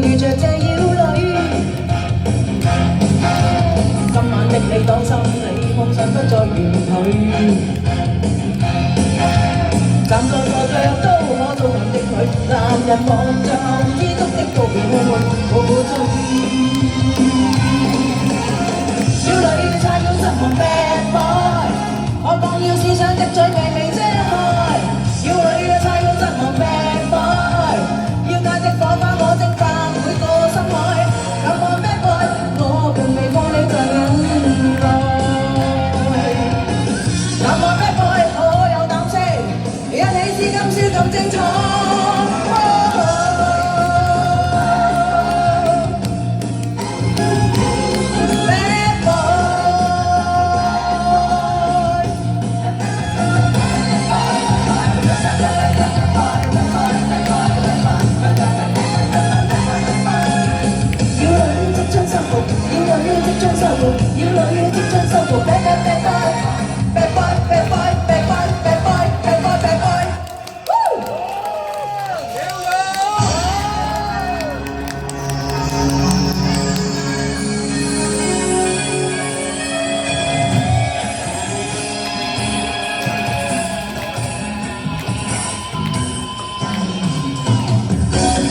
遇着這妖女，今晚的你當心你夢想不再遠去。站在個腳都可做人的佢，男人望着後知足的告別悶悶無盡。小女擦腰失望 bad boy， 我講要思想的嘴微微遮開。小女擦腰失望 bad boy， 要解的火花我蒸發每個深海。Come on bad boy， 我並未放你在眼內。Come on bad boy， 我有膽識，一起試今宵咁精彩。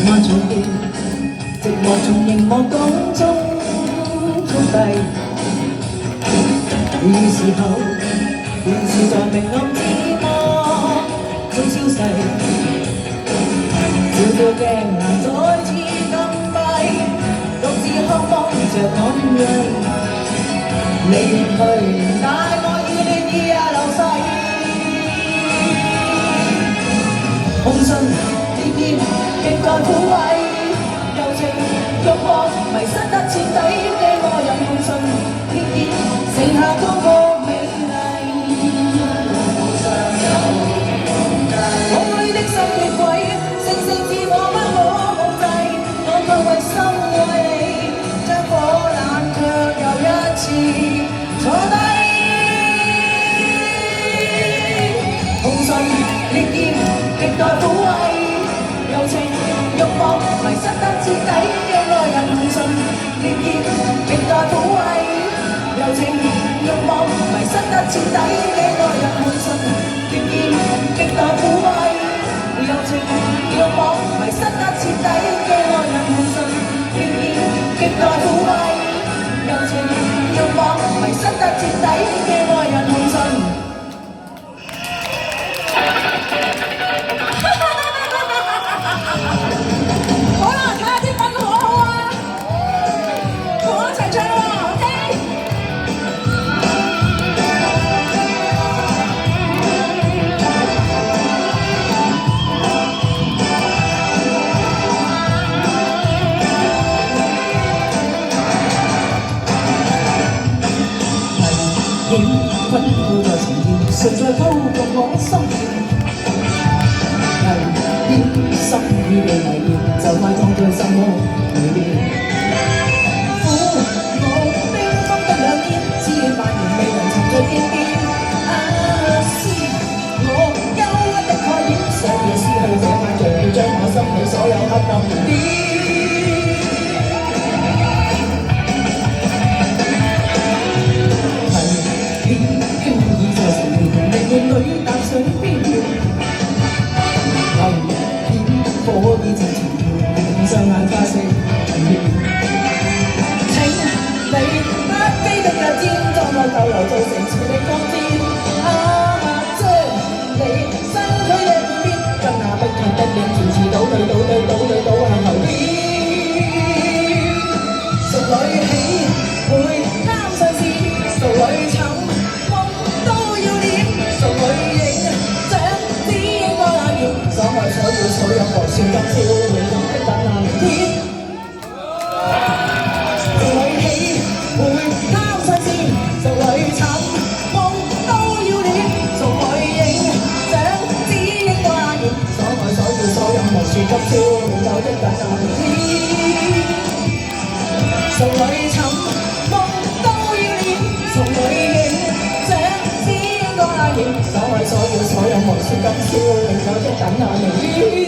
漫長的寂寞從熒幕當中封閉，與時候電視在明暗之幕中消逝，照照鏡難再次禁閉，獨自渴望着感恩，你遠去，但我依戀已也流逝，空心烈焰極在撫慰，柔情欲望迷失得徹底的愛人夢信烈焰剩下多個美麗，空虛的心血鬼，星星自我不可控制，我卻為心愛你，將火冷卻又一次坐低，空心烈焰極在撫慰。柔情欲望迷失得徹底嘅愛人夢信烈焰極在撫慰，柔情欲望迷失得徹底嘅愛人夢信烈焰極在撫慰，柔情欲望迷失得徹底嘅愛人夢信烈焰極在撫慰，柔情欲望迷失得徹底嘅愛人夢信。好啦，睇下啲品好唔好啊？同我一齊唱喎 ，OK？ 危險困苦在前面，誰在偷動我心弦？危險心與你危險，就快撞在心窩裏邊。苦我冰封得兩肩，只願萬年未能沉在天邊。是我憂鬱的概念，想要撕去這塊牆，要將我心裏所有黑暗燃點。危險經已在前面，命運裏踏上邊緣。火已漸纏繞，雙眼花色迷亂。請你不羈的腳尖，裝我逗留造成潮的光天。將你身軀的半邊，將那不痛的臉遲遲倒退向後邊。熟女喜會貪上線，熟女尋夢都要練，熟女影相只應該冷熱，所愛所要所有和算今宵永遠的等那明天。熟女喜會貪上線，熟女尋夢都要練，熟女影相只應該冷熱，所愛所要所有和算今宵永遠的等那明天。熟女尋夢都要練，熟女影相只應該冷熱，所愛所要所有和算今宵永遠的等那明天。